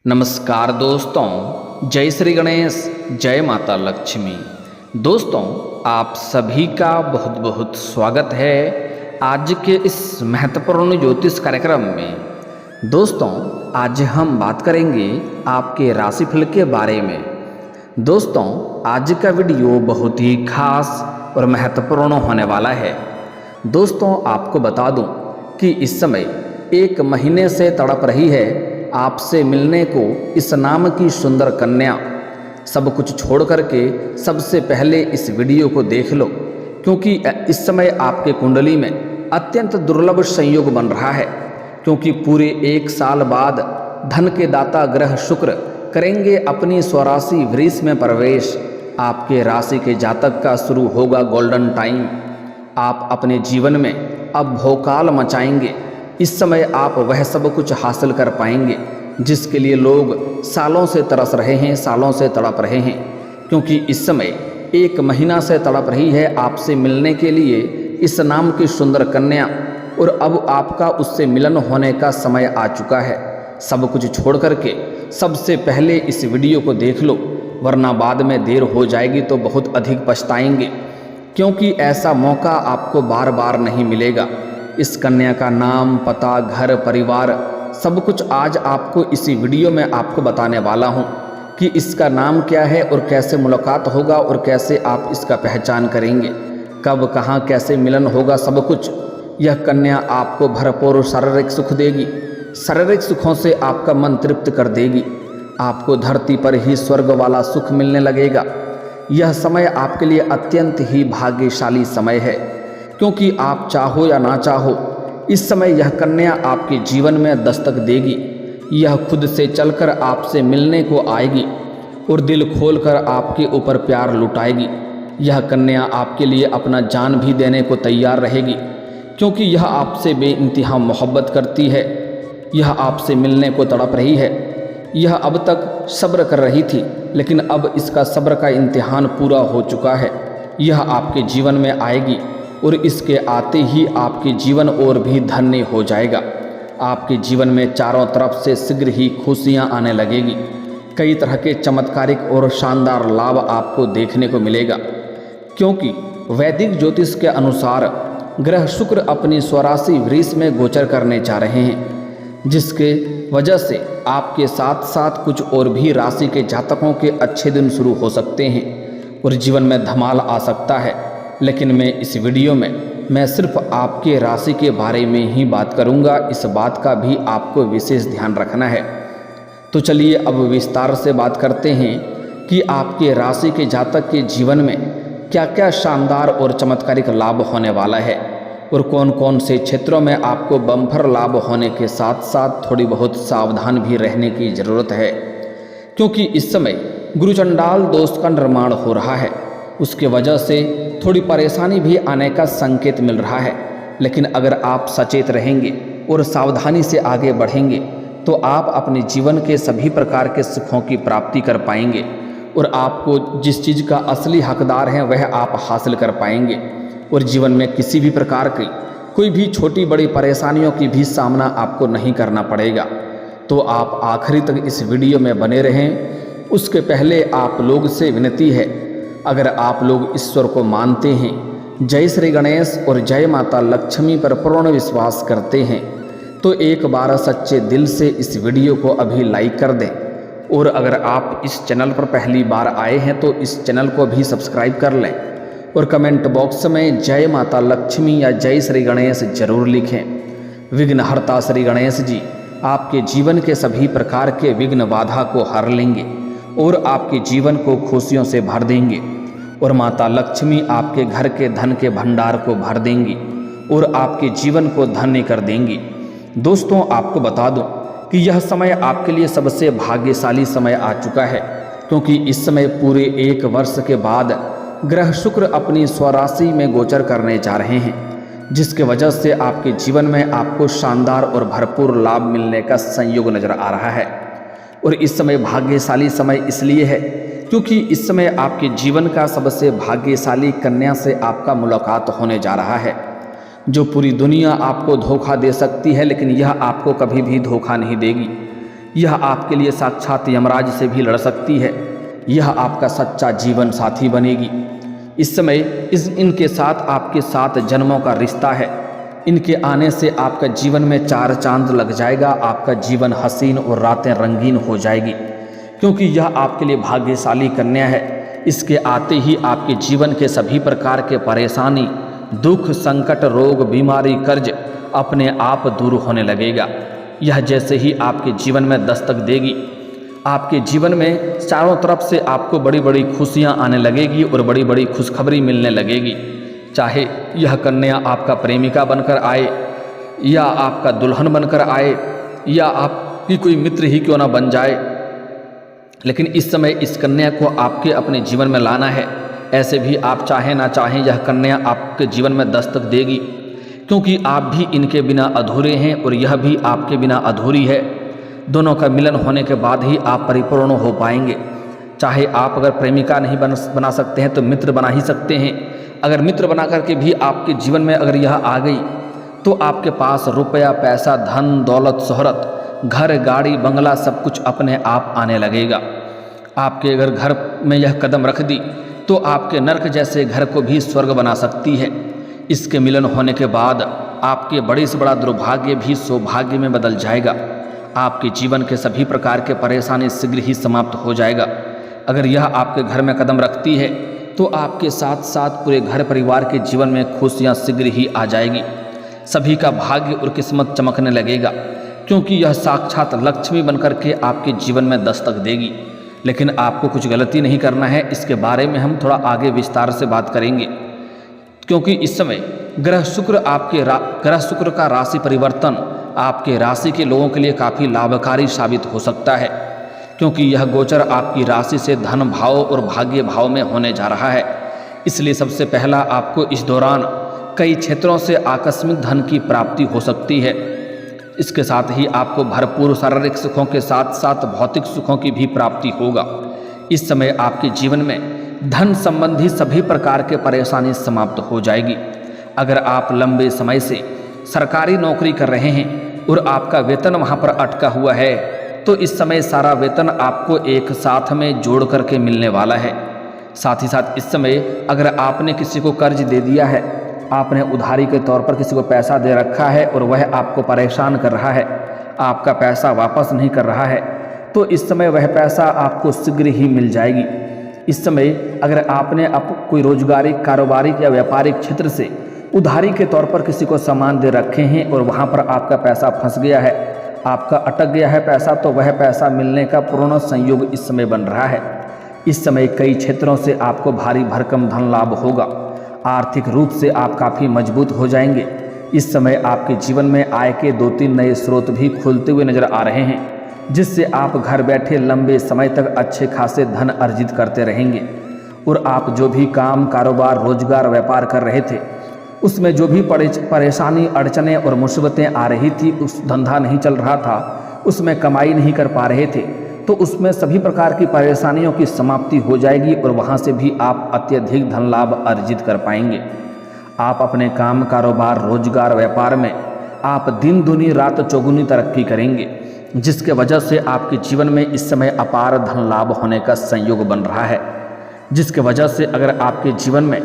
नमस्कार दोस्तों, जय श्री गणेश, जय माता लक्ष्मी। दोस्तों, आप सभी का बहुत बहुत स्वागत है आज के इस महत्वपूर्ण ज्योतिष कार्यक्रम में। दोस्तों, आज हम बात करेंगे आपके राशिफल के बारे में। दोस्तों, आज का वीडियो बहुत ही खास और महत्वपूर्ण होने वाला है। दोस्तों, आपको बता दूं कि इस समय 1 महीने से तड़प रही है आपसे मिलने को इस नाम की सुंदर कन्या। सब कुछ छोड़ करके सबसे पहले इस वीडियो को देख लो, क्योंकि इस समय आपके कुंडली में अत्यंत दुर्लभ संयोग बन रहा है। क्योंकि पूरे 1 साल बाद धन के दाता ग्रह शुक्र करेंगे अपनी स्वराशि वृष में प्रवेश। आपके राशि के जातक का शुरू होगा गोल्डन टाइम। आप अपने जीवन में अब भौकाल मचाएंगे। इस समय आप वह सब कुछ हासिल कर पाएंगे जिसके लिए लोग सालों से तरस रहे हैं, सालों से तड़प रहे हैं। क्योंकि इस समय 1 महीना से तड़प रही है आपसे मिलने के लिए इस नाम की सुंदर कन्या, और अब आपका उससे मिलन होने का समय आ चुका है। सब कुछ छोड़ करके सबसे पहले इस वीडियो को देख लो, वरना बाद में देर हो जाएगी तो बहुत अधिक पछताएंगे। क्योंकि ऐसा मौका आपको बार बार नहीं मिलेगा। इस कन्या का नाम, पता, घर, परिवार सब कुछ आज आपको इसी वीडियो में आपको बताने वाला हूं कि इसका नाम क्या है और कैसे मुलाकात होगा और कैसे आप इसका पहचान करेंगे, कब, कहां, कैसे मिलन होगा। सब कुछ यह कन्या आपको भरपूर शारीरिक सुख देगी। शारीरिक सुखों से आपका मन तृप्त कर देगी। आपको धरती पर ही स्वर्ग वाला सुख मिलने लगेगा। यह समय आपके लिए अत्यंत ही भाग्यशाली समय है, क्योंकि आप चाहो या ना चाहो इस समय यह कन्या आपके जीवन में दस्तक देगी। यह खुद से चलकर आपसे मिलने को आएगी और दिल खोलकर आपके ऊपर प्यार लुटाएगी। यह कन्या आपके लिए अपना जान भी देने को तैयार रहेगी, क्योंकि यह आपसे बेइंतहा मोहब्बत करती है। यह आपसे मिलने को तड़प रही है। यह अब तक सब्र कर रही थी, लेकिन अब इसका सब्र का इम्तिहान पूरा हो चुका है। यह आपके जीवन में आएगी और इसके आते ही आपके जीवन और भी धन्य हो जाएगा। आपके जीवन में चारों तरफ से शीघ्र ही खुशियां आने लगेगी। कई तरह के चमत्कारिक और शानदार लाभ आपको देखने को मिलेगा, क्योंकि वैदिक ज्योतिष के अनुसार ग्रह शुक्र अपनी स्वराशि वृष में गोचर करने जा रहे हैं, जिसके वजह से आपके साथ साथ कुछ और भी राशि के जातकों के अच्छे दिन शुरू हो सकते हैं और जीवन में धमाल आ सकता है। लेकिन मैं इस वीडियो में सिर्फ आपके राशि के बारे में ही बात करूंगा। इस बात का भी आपको विशेष ध्यान रखना है। तो चलिए अब विस्तार से बात करते हैं कि आपके राशि के जातक के जीवन में क्या क्या शानदार और चमत्कारिक लाभ होने वाला है और कौन कौन से क्षेत्रों में आपको बम्पर लाभ होने के साथ साथ थोड़ी बहुत सावधान भी रहने की ज़रूरत है। क्योंकि इस समय गुरुचंडाल दोष का निर्माण हो रहा है, उसके वजह से थोड़ी परेशानी भी आने का संकेत मिल रहा है। लेकिन अगर आप सचेत रहेंगे और सावधानी से आगे बढ़ेंगे तो आप अपने जीवन के सभी प्रकार के सुखों की प्राप्ति कर पाएंगे और आपको जिस चीज़ का असली हकदार है वह आप हासिल कर पाएंगे और जीवन में किसी भी प्रकार की कोई भी छोटी बड़ी परेशानियों की भी सामना आपको नहीं करना पड़ेगा। तो आप आखिरी तक इस वीडियो में बने रहें। उसके पहले आप लोग से विनती है, अगर आप लोग ईश्वर को मानते हैं, जय श्री गणेश और जय माता लक्ष्मी पर पूर्ण विश्वास करते हैं, तो एक बार सच्चे दिल से इस वीडियो को अभी लाइक कर दें। और अगर आप इस चैनल पर पहली बार आए हैं तो इस चैनल को भी सब्सक्राइब कर लें और कमेंट बॉक्स में जय माता लक्ष्मी या जय श्री गणेश जरूर लिखें। विघ्नहर्ता श्री गणेश जी आपके जीवन के सभी प्रकार के विघ्न बाधा को हर लेंगे और आपके जीवन को खुशियों से भर देंगे। और माता लक्ष्मी आपके घर के धन के भंडार को भर देंगी और आपके जीवन को धन्य कर देंगी। दोस्तों, आपको बता दूं कि यह समय आपके लिए सबसे भाग्यशाली समय आ चुका है, क्योंकि इस समय पूरे 1 वर्ष के बाद ग्रह शुक्र अपनी स्वराशि में गोचर करने जा रहे हैं, जिसके वजह से आपके जीवन में आपको शानदार और भरपूर लाभ मिलने का संयोग नजर आ रहा है। और इस समय भाग्यशाली समय इसलिए है क्योंकि इस समय आपके जीवन का सबसे भाग्यशाली कन्या से आपका मुलाकात होने जा रहा है, जो पूरी दुनिया आपको धोखा दे सकती है, लेकिन यह आपको कभी भी धोखा नहीं देगी। यह आपके लिए साक्षात यमराज से भी लड़ सकती है। यह आपका सच्चा जीवन साथी बनेगी। इस समय इनके साथ आपके 7 जन्मों का रिश्ता है। इनके आने से आपका जीवन में 4 चांद लग जाएगा। आपका जीवन हसीन और रातें रंगीन हो जाएगी, क्योंकि यह आपके लिए भाग्यशाली कन्या है। इसके आते ही आपके जीवन के सभी प्रकार के परेशानी, दुख, संकट, रोग, बीमारी, कर्ज अपने आप दूर होने लगेगा। यह जैसे ही आपके जीवन में दस्तक देगी, आपके जीवन में चारों तरफ से आपको बड़ी बड़ी खुशियां आने लगेगी और बड़ी बड़ी खुशखबरी मिलने लगेगी। चाहे यह कन्या आपका प्रेमिका बनकर आए, या आपका दुल्हन बनकर आए, या आपकी कोई मित्र ही क्यों ना बन जाए, लेकिन इस समय इस कन्या को आपके अपने जीवन में लाना है। ऐसे भी आप चाहें ना चाहें, यह कन्या आपके जीवन में दस्तक देगी, क्योंकि आप भी इनके बिना अधूरे हैं और यह भी आपके बिना अधूरी है। दोनों का मिलन होने के बाद ही आप परिपूर्ण हो पाएंगे। चाहे आप अगर प्रेमिका नहीं बना सकते हैं तो मित्र बना ही सकते हैं। अगर मित्र बना करके भी आपके जीवन में अगर यह आ गई तो आपके पास रुपया, पैसा, धन, दौलत, शोहरत, घर, गाड़ी, बंगला सब कुछ अपने आप आने लगेगा। आपके अगर घर में यह कदम रख दी तो आपके नरक जैसे घर को भी स्वर्ग बना सकती है। इसके मिलन होने के बाद आपके बड़े से बड़ा दुर्भाग्य भी सौभाग्य में बदल जाएगा। आपके जीवन के सभी प्रकार के परेशानी शीघ्र ही समाप्त हो जाएगा। अगर यह आपके घर में कदम रखती है तो आपके साथ साथ पूरे घर परिवार के जीवन में खुशियां शीघ्र ही आ जाएगी। सभी का भाग्य और किस्मत चमकने लगेगा, क्योंकि यह साक्षात लक्ष्मी बनकर के आपके जीवन में दस्तक देगी। लेकिन आपको कुछ गलती नहीं करना है। इसके बारे में हम थोड़ा आगे विस्तार से बात करेंगे, क्योंकि इस समय ग्रह शुक्र का राशि परिवर्तन आपके राशि के लोगों के लिए काफ़ी लाभकारी साबित हो सकता है, क्योंकि यह गोचर आपकी राशि से धन भाव और भाग्य भाव में होने जा रहा है। इसलिए सबसे पहला आपको इस दौरान कई क्षेत्रों से आकस्मिक धन की प्राप्ति हो सकती है। इसके साथ ही आपको भरपूर शारीरिक सुखों के साथ साथ भौतिक सुखों की भी प्राप्ति होगा। इस समय आपके जीवन में धन संबंधी सभी प्रकार के परेशानी समाप्त हो जाएगी। अगर आप लंबे समय से सरकारी नौकरी कर रहे हैं और आपका वेतन वहां पर अटका हुआ है, तो इस समय सारा वेतन आपको एक साथ में जोड़ करके मिलने वाला है। साथ ही साथ इस समय अगर आपने किसी को कर्ज दे दिया है, आपने उधारी के तौर पर किसी को पैसा दे रखा है और वह आपको परेशान कर रहा है, आपका पैसा वापस नहीं कर रहा है, तो इस समय वह पैसा आपको शीघ्र ही मिल जाएगी। इस समय अगर आपने कोई रोजगारी, कारोबारी या व्यापारिक क्षेत्र से उधारी के तौर पर किसी को सामान दे रखे हैं और वहाँ पर आपका पैसा फंस गया है, आपका अटक गया है पैसा, तो वह पैसा मिलने का पूर्ण संयोग इस समय बन रहा है। इस समय कई क्षेत्रों से आपको भारी भरकम धन लाभ होगा। आर्थिक रूप से आप काफ़ी मजबूत हो जाएंगे। इस समय आपके जीवन में आय के 2-3 नए स्रोत भी खुलते हुए नजर आ रहे हैं, जिससे आप घर बैठे लंबे समय तक अच्छे खासे धन अर्जित करते रहेंगे। और आप जो भी काम, कारोबार, रोजगार, व्यापार कर रहे थे, उसमें जो भी परेशानी, अड़चने और मुसीबतें आ रही थी, उस धंधा नहीं चल रहा था, उसमें कमाई नहीं कर पा रहे थे, तो उसमें सभी प्रकार की परेशानियों की समाप्ति हो जाएगी और वहाँ से भी आप अत्यधिक धन लाभ अर्जित कर पाएंगे। आप अपने काम, कारोबार, रोजगार, व्यापार में आप दिन दूनी रात चौगुनी तरक्की करेंगे, जिसके वजह से आपके जीवन में इस समय अपार धन लाभ होने का संयोग बन रहा है। जिसके वजह से अगर आपके जीवन में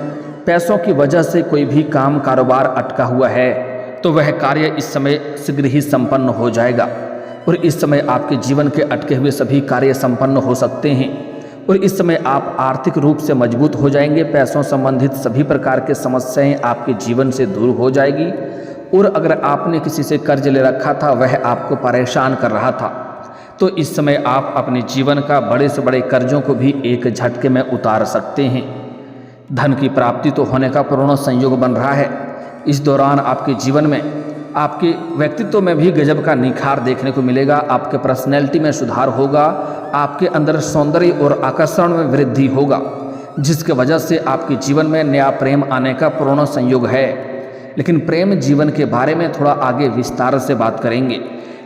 पैसों की वजह से कोई भी काम, कारोबार अटका हुआ है, तो वह कार्य इस समय शीघ्र ही संपन्न हो जाएगा। और इस समय आपके जीवन के अटके हुए सभी कार्य संपन्न हो सकते हैं और इस समय आप आर्थिक रूप से मजबूत हो जाएंगे। पैसों संबंधित सभी प्रकार के समस्याएं आपके जीवन से दूर हो जाएगी। और अगर आपने किसी से कर्ज ले रखा था, वह आपको परेशान कर रहा था, तो इस समय आप अपने जीवन का बड़े से बड़े कर्जों को भी एक झटके में उतार सकते हैं। धन की प्राप्ति तो होने का पूर्ण संयोग बन रहा है। इस दौरान आपके जीवन में, आपके व्यक्तित्व में भी गजब का निखार देखने को मिलेगा। आपके पर्सनैलिटी में सुधार होगा, आपके अंदर सौंदर्य और आकर्षण में वृद्धि होगा, जिसके वजह से आपके जीवन में नया प्रेम आने का पूर्ण संयोग है। लेकिन प्रेम जीवन के बारे में थोड़ा आगे विस्तार से बात करेंगे,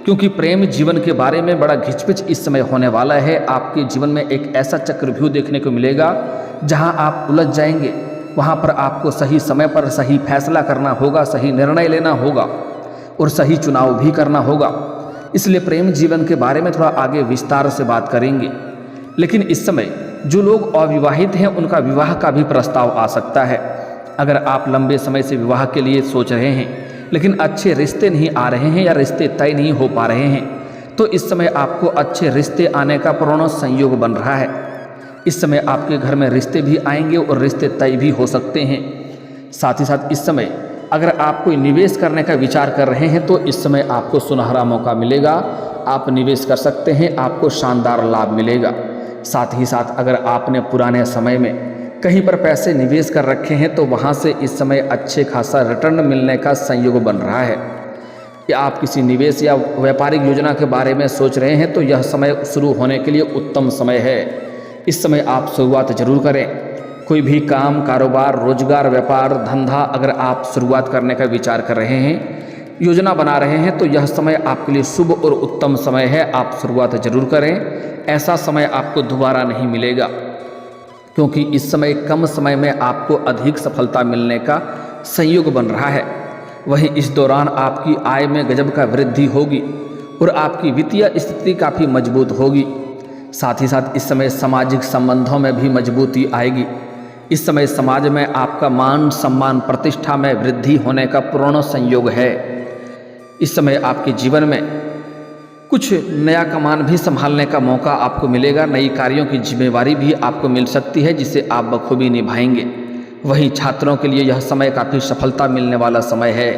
क्योंकि प्रेम जीवन के बारे में बड़ा घिचपिच इस समय होने वाला है। आपके जीवन में एक ऐसा चक्रव्यूह देखने को मिलेगा जहां आप उलझ जाएंगे। वहां पर आपको सही समय पर सही फैसला करना होगा, सही निर्णय लेना होगा और सही चुनाव भी करना होगा। इसलिए प्रेम जीवन के बारे में थोड़ा आगे विस्तार से बात करेंगे। लेकिन इस समय जो लोग अविवाहित हैं उनका विवाह का भी प्रस्ताव आ सकता है। अगर आप लंबे समय से विवाह के लिए सोच रहे हैं लेकिन अच्छे रिश्ते नहीं आ रहे हैं या रिश्ते तय नहीं हो पा रहे हैं, तो इस समय आपको अच्छे रिश्ते आने का पूर्ण संयोग बन रहा है। इस समय आपके घर में रिश्ते भी आएंगे और रिश्ते तय भी हो सकते हैं। साथ ही साथ इस समय अगर आप कोई निवेश करने का विचार कर रहे हैं तो इस समय आपको सुनहरा मौका मिलेगा, आप निवेश कर सकते हैं, आपको शानदार लाभ मिलेगा। साथ ही साथ अगर आपने पुराने समय में कहीं पर पैसे निवेश कर रखे हैं तो वहाँ से इस समय अच्छे खासा रिटर्न मिलने का संयोग बन रहा है। या आप किसी निवेश या व्यापारिक योजना के बारे में सोच रहे हैं तो यह समय शुरू होने के लिए उत्तम समय है। इस समय आप शुरुआत जरूर करें। कोई भी काम, कारोबार, रोजगार, व्यापार, धंधा अगर आप शुरुआत करने का विचार कर रहे हैं, योजना बना रहे हैं, तो यह समय आपके लिए शुभ और उत्तम समय है। आप शुरुआत जरूर करें। ऐसा समय आपको दोबारा नहीं मिलेगा, क्योंकि इस समय कम समय में आपको अधिक सफलता मिलने का संयोग बन रहा है। वहीं इस दौरान आपकी आय में गजब का वृद्धि होगी और आपकी वित्तीय स्थिति काफ़ी मजबूत होगी। साथ ही साथ इस समय सामाजिक संबंधों में भी मजबूती आएगी। इस समय समाज में आपका मान सम्मान प्रतिष्ठा में वृद्धि होने का पूर्ण संयोग है। इस समय आपके जीवन में कुछ नया कमान भी संभालने का मौका आपको मिलेगा। नई कार्यों की जिम्मेवारी भी आपको मिल सकती है जिसे आप बखूबी निभाएंगे। वहीं छात्रों के लिए यह समय काफ़ी सफलता मिलने वाला समय है।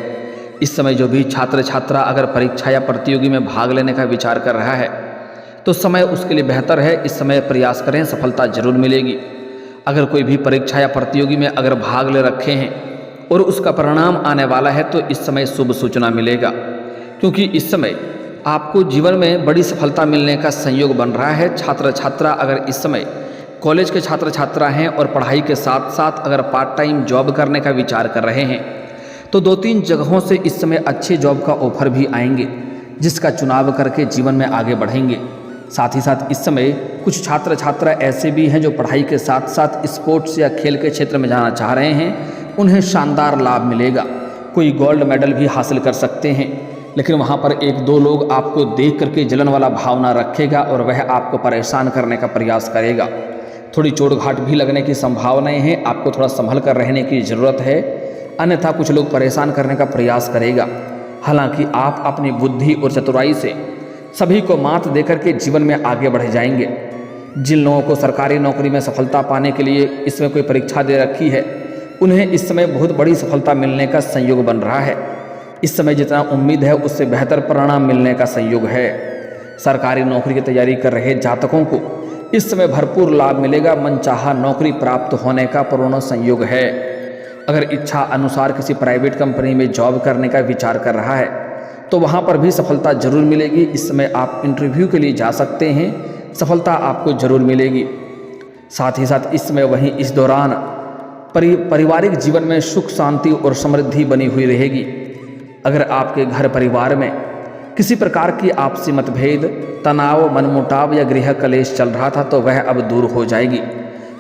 इस समय जो भी छात्र छात्रा अगर परीक्षा या प्रतियोगी में भाग लेने का विचार कर रहा है तो समय उसके लिए बेहतर है। इस समय प्रयास करें, सफलता जरूर मिलेगी। अगर कोई भी परीक्षा या प्रतियोगी में अगर भाग ले रखे हैं और उसका परिणाम आने वाला है तो इस समय शुभ सूचना मिलेगा, क्योंकि इस समय आपको जीवन में बड़ी सफलता मिलने का संयोग बन रहा है। छात्र छात्रा अगर इस समय कॉलेज के छात्र छात्रा हैं और पढ़ाई के साथ साथ अगर पार्ट टाइम जॉब करने का विचार कर रहे हैं तो 2-3 जगहों से इस समय अच्छे जॉब का ऑफर भी आएंगे, जिसका चुनाव करके जीवन में आगे बढ़ेंगे। साथ ही साथ इस समय कुछ छात्र छात्रा ऐसे भी हैं जो पढ़ाई के साथ साथ स्पोर्ट्स या खेल के क्षेत्र में जाना चाह रहे हैं, उन्हें शानदार लाभ मिलेगा। कोई गोल्ड मेडल भी हासिल कर सकते हैं, लेकिन वहाँ पर 1-2 लोग आपको देख करके जलन वाला भावना रखेगा और वह आपको परेशान करने का प्रयास करेगा। थोड़ी चोट घाट भी लगने की संभावनाएं हैं, आपको थोड़ा संभल कर रहने की ज़रूरत है, अन्यथा कुछ लोग परेशान करने का प्रयास करेगा। हालांकि आप अपनी बुद्धि और चतुराई से सभी को मात देकर के जीवन में आगे बढ़ जाएंगे। जिन लोगों को सरकारी नौकरी में सफलता पाने के लिए इसमें कोई परीक्षा दे रखी है, उन्हें इस समय बहुत बड़ी सफलता मिलने का संयोग बन रहा है। इस समय जितना उम्मीद है उससे बेहतर परिणाम मिलने का संयोग है। सरकारी नौकरी की तैयारी कर रहे जातकों को इस समय भरपूर लाभ मिलेगा। मनचाहा नौकरी प्राप्त होने का पूर्ण संयोग है। अगर इच्छा अनुसार किसी प्राइवेट कंपनी में जॉब करने का विचार कर रहा है तो वहाँ पर भी सफलता जरूर मिलेगी। इस समय आप इंटरव्यू के लिए जा सकते हैं, सफलता आपको जरूर मिलेगी। साथ ही साथ इस समय वहीं इस दौरान पारिवारिक जीवन में सुख शांति और समृद्धि बनी हुई रहेगी। अगर आपके घर परिवार में किसी प्रकार की आपसी मतभेद, तनाव, मनमुटाव या गृह कलेश चल रहा था तो वह अब दूर हो जाएगी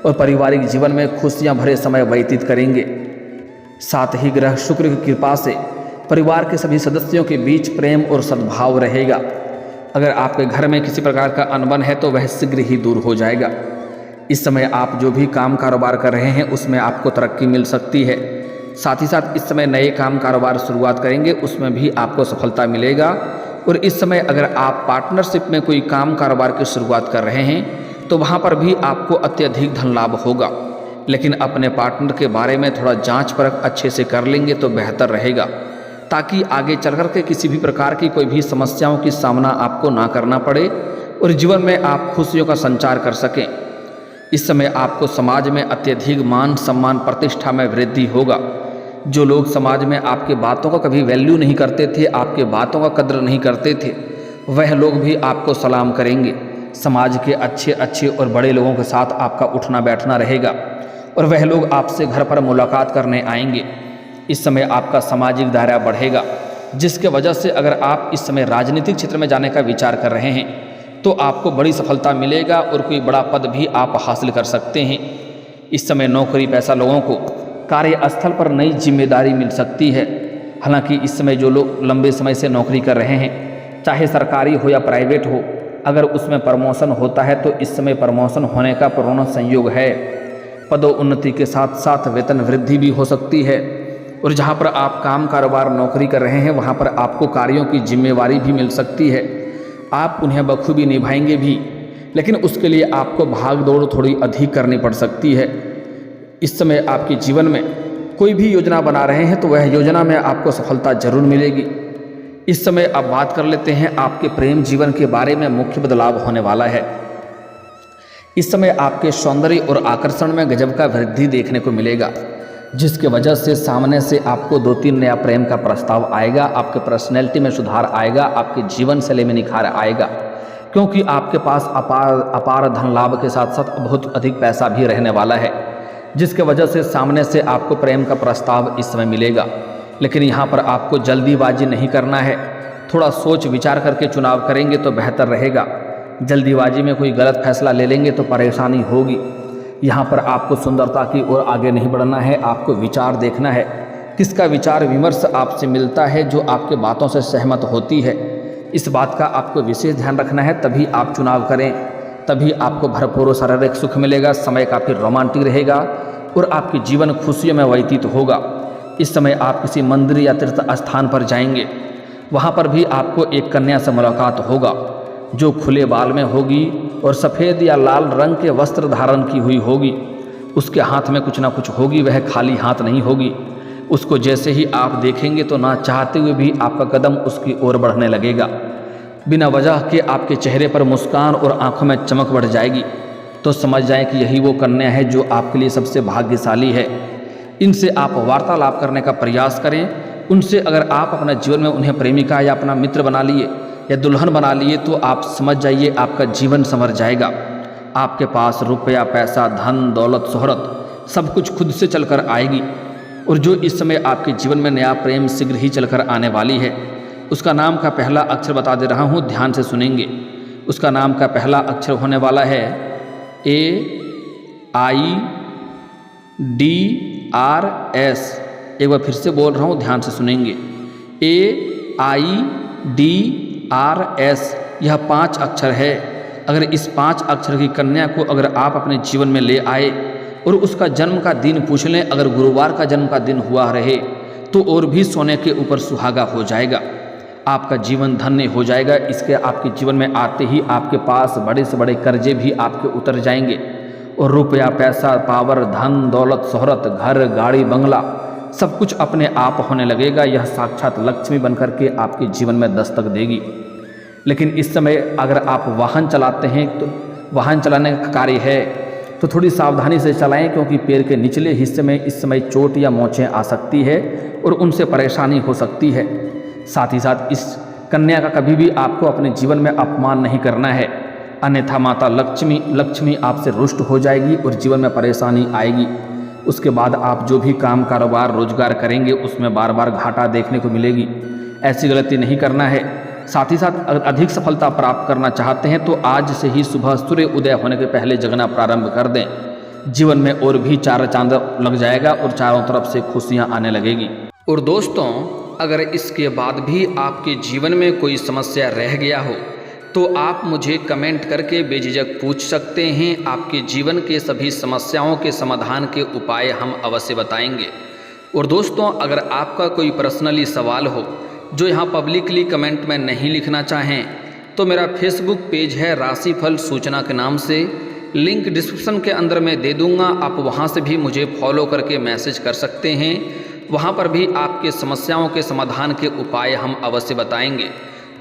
और पारिवारिक जीवन में खुशियां भरे समय व्यतीत करेंगे। साथ ही ग्रह शुक्र की कृपा से परिवार के सभी सदस्यों के बीच प्रेम और सद्भाव रहेगा। अगर आपके घर में किसी प्रकार का अनबन है तो वह शीघ्र ही दूर हो जाएगा। इस समय आप जो भी काम कारोबार कर रहे हैं उसमें आपको तरक्की मिल सकती है। साथ ही साथ इस समय नए काम कारोबार शुरुआत करेंगे, उसमें भी आपको सफलता मिलेगा। और इस समय अगर आप पार्टनरशिप में कोई काम कारोबार की शुरुआत कर रहे हैं तो वहाँ पर भी आपको अत्यधिक धन लाभ होगा। लेकिन अपने पार्टनर के बारे में थोड़ा जांच परख अच्छे से कर लेंगे तो बेहतर रहेगा, ताकि आगे चल कर के किसी भी प्रकार की कोई भी समस्याओं की सामना आपको ना करना पड़े और जीवन में आप खुशियों का संचार कर सकें। इस समय आपको समाज में अत्यधिक मान सम्मान प्रतिष्ठा में वृद्धि होगा। जो लोग समाज में आपके बातों का कभी वैल्यू नहीं करते थे, आपके बातों का कद्र नहीं करते थे, वह लोग भी आपको सलाम करेंगे। समाज के अच्छे अच्छे और बड़े लोगों के साथ आपका उठना बैठना रहेगा और वह लोग आपसे घर पर मुलाकात करने आएंगे। इस समय आपका सामाजिक दायरा बढ़ेगा, जिसके वजह से अगर आप इस समय राजनीतिक क्षेत्र में जाने का विचार कर रहे हैं तो आपको बड़ी सफलता मिलेगा और कोई बड़ा पद भी आप हासिल कर सकते हैं। इस समय नौकरी पेशा लोगों को कार्यस्थल पर नई जिम्मेदारी मिल सकती है। हालांकि इस समय जो लोग लंबे समय से नौकरी कर रहे हैं चाहे सरकारी हो या प्राइवेट हो, अगर उसमें प्रमोशन होता है तो इस समय प्रमोशन होने का पूर्ण संयोग है। पदोन्नति के साथ साथ वेतन वृद्धि भी हो सकती है। और जहाँ पर आप काम कारोबार नौकरी कर रहे हैं वहाँ पर आपको कार्यों की जिम्मेवारी भी मिल सकती है। आप उन्हें बखूबी निभाएंगे भी, लेकिन उसके लिए आपको भाग दौड़ थोड़ी अधिक करनी पड़ सकती है। इस समय आपके जीवन में कोई भी योजना बना रहे हैं तो वह योजना में आपको सफलता जरूर मिलेगी। इस समय अब बात कर लेते हैं आपके प्रेम जीवन के बारे में। मुख्य बदलाव होने वाला है। इस समय आपके सौंदर्य और आकर्षण में गजब का वृद्धि देखने को मिलेगा, जिसके वजह से सामने से आपको 2-3 नया प्रेम का प्रस्ताव आएगा। आपके पर्सनैलिटी में सुधार आएगा, आपके जीवन शैली में निखार आएगा, क्योंकि आपके पास अपार धन लाभ के साथ साथ बहुत अधिक पैसा भी रहने वाला है, जिसके वजह से सामने से आपको प्रेम का प्रस्ताव इस समय मिलेगा। लेकिन यहाँ पर आपको जल्दीबाजी नहीं करना है। थोड़ा सोच विचार करके चुनाव करेंगे तो बेहतर रहेगा। जल्दीबाजी में कोई गलत फैसला ले लेंगे तो परेशानी होगी। यहाँ पर आपको सुंदरता की ओर आगे नहीं बढ़ना है, आपको विचार देखना है। किसका विचार विमर्श आपसे मिलता है जो आपके बातों से सहमत होती है, इस बात का आपको विशेष ध्यान रखना है। तभी आप चुनाव करें, तभी आपको भरपूर शारीरिक सुख मिलेगा। समय काफ़ी रोमांटिक रहेगा और आपके जीवन खुशियों में व्यतीत होगा। इस समय आप किसी मंदिर या तीर्थ स्थान पर जाएंगे, वहाँ पर भी आपको एक कन्या से मुलाकात होगा जो खुले बाल में होगी और सफ़ेद या लाल रंग के वस्त्र धारण की हुई होगी। उसके हाथ में कुछ ना कुछ होगी, वह खाली हाथ नहीं होगी। उसको जैसे ही आप देखेंगे तो ना चाहते हुए भी आपका कदम उसकी ओर बढ़ने लगेगा। बिना वजह के आपके चेहरे पर मुस्कान और आंखों में चमक बढ़ जाएगी। तो समझ जाएं कि यही वो कन्या है जो आपके लिए सबसे भाग्यशाली है। इनसे आप वार्तालाप करने का प्रयास करें। उनसे अगर आप अपने जीवन में उन्हें प्रेमिका या अपना मित्र बना लिए या दुल्हन बना लिए तो आप समझ जाइए आपका जीवन संवर जाएगा। आपके पास रुपया, पैसा, धन, दौलत, शोहरत सब कुछ खुद से चलकर आएगी। और जो इस समय आपके जीवन में नया प्रेम शीघ्र ही चलकर आने वाली है, उसका नाम का पहला अक्षर बता दे रहा हूँ, ध्यान से सुनेंगे। उसका नाम का पहला अक्षर होने वाला है AIDRS। एक बार फिर से बोल रहा हूँ, ध्यान से सुनेंगे। AIDRS, यह 5 अक्षर है। अगर इस 5 अक्षर की कन्या को अगर आप अपने जीवन में ले आए और उसका जन्म का दिन पूछ लें, अगर गुरुवार का जन्म का दिन हुआ रहे तो और भी सोने के ऊपर सुहागा हो जाएगा। आपका जीवन धन्य हो जाएगा। इसके आपके जीवन में आते ही आपके पास बड़े से बड़े कर्जे भी आपके उतर जाएंगे और रुपया, पैसा, पावर, धन, दौलत, शोहरत, घर, गाड़ी, बंगला सब कुछ अपने आप होने लगेगा। यह साक्षात लक्ष्मी बनकर के आपके जीवन में दस्तक देगी। लेकिन इस समय अगर आप वाहन चलाते हैं तो वाहन चलाने का कार्य है तो थोड़ी सावधानी से चलाएं, क्योंकि पैर के निचले हिस्से में इस समय चोट या मोचें आ सकती है और उनसे परेशानी हो सकती है। साथ ही साथ इस कन्या का कभी भी आपको अपने जीवन में अपमान नहीं करना है, अन्यथा माता लक्ष्मी आपसे रुष्ट हो जाएगी और जीवन में परेशानी आएगी। उसके बाद आप जो भी काम कारोबार रोजगार करेंगे उसमें बार बार घाटा देखने को मिलेगी। ऐसी गलती नहीं करना है। साथ ही साथ अगर अधिक सफलता प्राप्त करना चाहते हैं तो आज से ही सुबह सूर्य उदय होने के पहले जगना प्रारंभ कर दें। जीवन में और भी 4 चांद लग जाएगा और चारों तरफ से खुशियां आने लगेगी। और दोस्तों, अगर इसके बाद भी आपके जीवन में कोई समस्या रह गया हो तो आप मुझे कमेंट करके बेझिझक पूछ सकते हैं। आपके जीवन के सभी समस्याओं के समाधान के उपाय हम अवश्य बताएंगे। और दोस्तों, अगर आपका कोई पर्सनली सवाल हो जो यहाँ पब्लिकली कमेंट में नहीं लिखना चाहें तो मेरा फेसबुक पेज है राशिफल सूचना के नाम से, लिंक डिस्क्रिप्शन के अंदर मैं दे दूँगा। आप वहाँ से भी मुझे फॉलो करके मैसेज कर सकते हैं। वहाँ पर भी आपके समस्याओं के समाधान के उपाय हम अवश्य बताएंगे।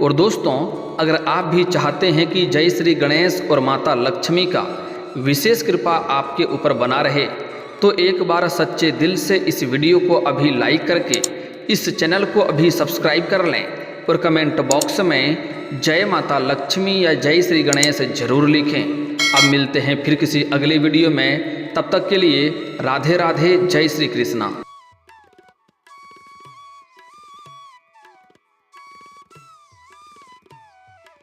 और दोस्तों, अगर आप भी चाहते हैं कि जय श्री गणेश और माता लक्ष्मी का विशेष कृपा आपके ऊपर बना रहे तो एक बार सच्चे दिल से इस वीडियो को अभी लाइक करके इस चैनल को अभी सब्सक्राइब कर लें और कमेंट बॉक्स में जय माता लक्ष्मी या जय श्री गणेश जरूर लिखें। अब मिलते हैं फिर किसी अगले वीडियो में, तब तक के लिए राधे राधे, जय श्री कृष्णा।